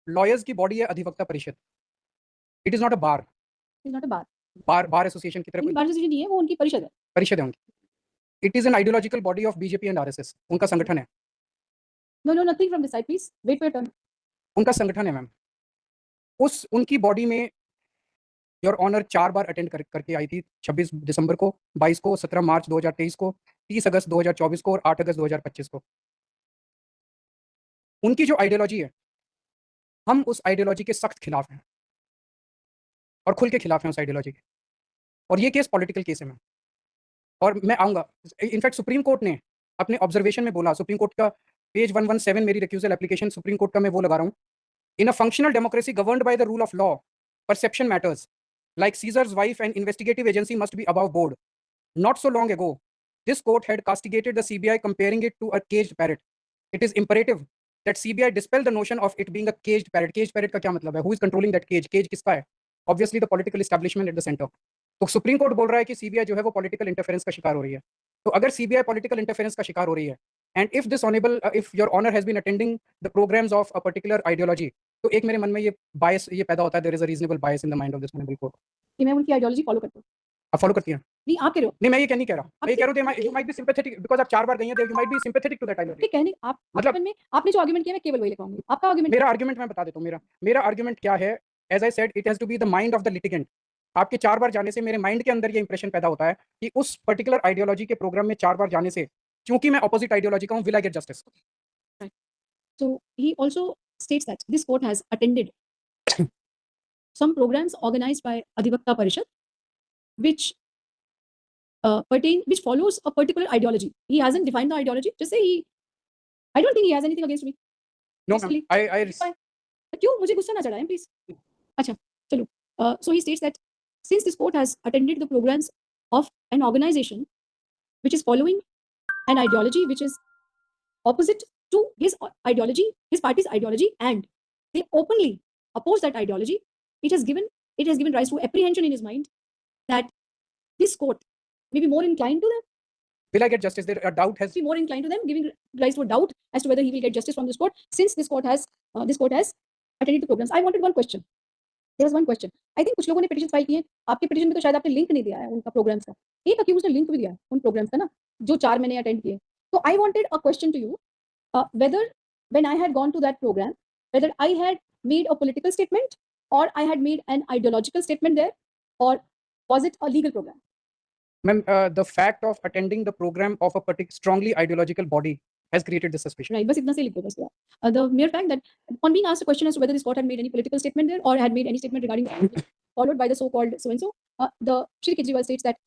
Lawyers की body है अधिवक्ता परिषद. It is not a bar. Is not a bar. Bar association की तरह कोई बार एसोसिएशन नहीं है, वो उनकी परिषद है. परिषद है उनकी. It is an ideological body of BJP and RSS. उनका संगठन है. No no nothing from this side please wait for your turn. उनका संगठन है मैम. उस उनकी बॉडी में योर ऑनर 4 बार अटेंड करके आई थी. 26 दिसंबर को, 22 को, 17 मार्च 2023 को, 30 अगस्त 2024 को और 8 अगस्त 2025 को. उनकी जो आइडियोलॉजी है, हम उस आइडियोलॉजी के सख्त खिलाफ हैं और खुल के खिलाफ हैं उस आइडियोलॉजी के. और ये केस पॉलिटिकल केस है मैम. और मैं आऊँगा. इनफैक्ट सुप्रीम कोर्ट ने अपने ऑब्जर्वेशन में बोला, सुप्रीम कोर्ट का पेज 117 मेरी रिक्यूजल एप्लीकेशन सुप्रीम कोर्ट का मैं वो लगा रहा हूँ. In a functional democracy governed by the rule of law, perception matters. Like Caesar's wife, an investigative agency must be above board. Not so long ago, this court had castigated the CBI, comparing it to a caged parrot. It is imperative that CBI dispel the notion of it being a caged parrot. Caged parrot का क्या मतलब है? Who is controlling that cage? Cage किसका है? Obviously the political establishment at the center. तो supreme court बोल रहा है कि सीबीआई जो है वो पॉलिटिकल इंटरफेरेंस का शिकार हो रही है. तो अगर सीबीआई पॉलिटिकल इंटरफेरेंस का शिकार हो रही है, and if this honourable, if your honour has been attending the programmes of a particular ideology, तो एक मेरे मन में ये बायस ये पैदा होता है. There is a reasonable bias in the mind of this honourable court. कि मैं उनकी आइडियोलॉजी फॉलो करता हूँ. आप फॉलो करती हैं? नहीं आप कह रहे हो. नहीं, मैं ये नहीं कह रहा. मैं ये कह रहा हूँ you might be sympathetic because आप 4 बार गई हैं. You might be sympathetic to that ideology. ठीक है. नहीं आप मतलब में आपने जो आर्गुमेंट किया मैं केवल वही लिखाऊंगी. आपका आर्गुमेंट. मेरा आर्गुमेंट मैं बता देता हूँ. मेरा आर्गुमेंट क्या है? As I said, it has to be the mind of the litigant. आपके 4 बार जाने से मेरे माइंड के अंदर ये इंप्रेशन पैदा होता है कि उस पर्टिकुलर आइडियोलॉजी के प्रोग्राम में 4 बार जाने से, क्योंकि मैं ऑपोजिट आइडियोलॉजी का हूँ, will I get justice. So he also states that this court has attended some programs organized by Adhivakta Parishad, which which follows a particular ideology. He hasn't defined the ideology. Just say I don't think he has anything against me. No, ma'am. I क्यों मुझे गुस्सा ना चढ़ाएं please. अच्छा चलो. So he states that since this court has attended the programs of an organization which is following an ideology which is opposite to his ideology, his party's ideology, and they openly oppose that ideology, it has given rise to apprehension in his mind that this court may be more inclined to them. Will I get justice? There a doubt has be more inclined to them, giving rise to a doubt as to whether he will get justice from this court, since this court has attended the programs. I wanted one question. There was one question. I think कुछ लोगों ने petition file किए. आपके petition में तो शायद आपने link नहीं दिया है उनका प्रोग्राम्स का. एक अक्यूज ने लिंक भी दिया है उन प्रोग्राम्स का ना, जो 4 मैंने अटेंड किए. तो I wanted a question to you, whether when I had gone to that program, whether I had made a political statement or I had made an ideological statement there, or was it a legal program? Ma'am, the fact of attending the program of a particular strongly ideological body has created this suspicion. Right, बस इतना से लिख दो बस. The mere fact that on being asked a question as to whether this court had made any political statement there or had made any statement regarding followed by the so-called so-and-so, the Shri Kejriwal states that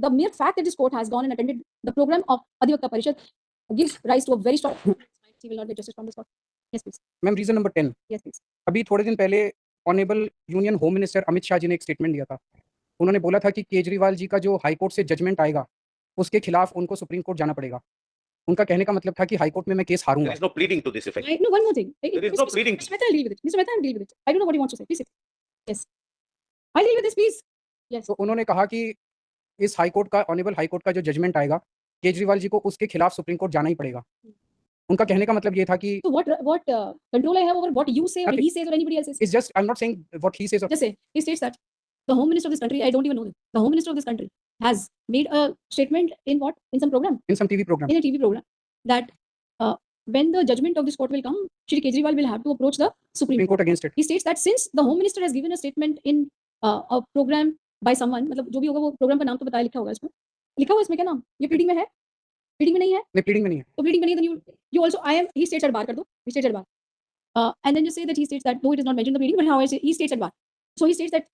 the mere fact that this court has gone and attended the program of Adhivakta Parishad gives rise to a very strong he will not get justice from this court. Yes, please. Ma'am, reason number 10. Yes, please. अभी थोड़े दिन पहले honourable union home minister Amit Shah ji ने एक statement दिया था. उन्होंने बोला था कि केजरीवाल जी का जो हाई कोर्ट से जजमेंट आएगा, उसके खिलाफ उनको सुप्रीम कोर्ट जाना पड़ेगा. उनका कहने का मतलब था कि हाई कोर्ट में मैं case हारूंगा. There is no pleading to this effect. No, one more thing. There is no pleading. Mr. Mehta, I'll deal with it. Mr. Mehta, I'll deal with it. I don't know what he wants to say. Please sit. Yes. I'll deal with this, please. Yes. तो उन्होंने कहा कि इस high court का, honourable high court का जो judgement आएगा, केजरीवाल जी को उसके खिलाफ सुप्रीम कोर्ट जाना ही पड़ेगा. उनका कहने का मतलब ये था कि So what control I have over what you say or he says or anybody else says? It's just, I'm not saying what he says. Just say, he states that the home minister of this country, I don't even know this, the home minister of this country has made a statement in what? In some program? In some TV program. In a TV program, that when the judgment of this court will come, Shri Kejriwal will have to approach the Supreme Court against it. He states that since the home minister has given a statement in a program by someone, मतलब जो भी होगा वो programme का नाम तो बताया, लिखा होगा इसमें. लिखा हुआ इसमें क्या नाम? ये प्लीडिंग में है? प्लीडिंग में नहीं है? नहीं, प्लीडिंग में नहीं है. तो प्लीडिंग में नहीं, then you also, he states at bar कर दो. He states at bar. And then just say that he states that no, it is not mentioned in the pleading, but how I say he states at bar. So he states that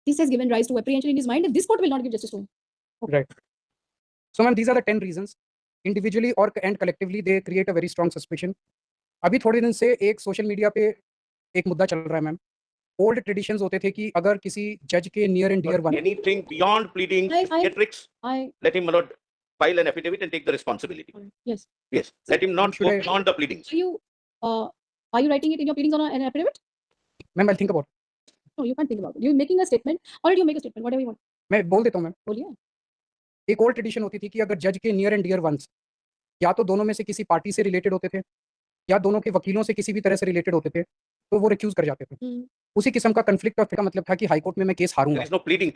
this has given rise to apprehension in his mind that this court will not give justice to him. Okay. Right. So ma'am, these are the 10 reasons. Individually or and collectively they create a very strong suspicion. अभी थोड़े दिन से एक social media पे एक मुद्दा चल रहा है मैम. ओल्ड ट्रेडिशंस होते थे कि अगर किसी जज के near and dear one, anything beyond pleading, theatrics, let him not file an affidavit and take the responsibility. Yes. Yes. Let him not go beyond the pleadings. Are you writing it in your pleadings on an affidavit? Ma'am, I'll think about it. No, you can't think about it. You're making a statement, or you make a statement, whatever you want. मैं बोल देता हूँ ma'am. बोलिए. एक old tradition होती थी कि अगर जज के नियर एंड डियर वंस या तो दोनों में से किसी पार्टी से रिलेटेड होते थे या दोनों के वकीलों से किसी भी तरह से रिलेटेड होते थे, तो वो रिक्यूज कर जाते थे। उसी किस्म का कन्फ्लिक्ट ऑफ का मतलब था कि हाई कोर्ट में मैं case हारूंगा। There is no pleading to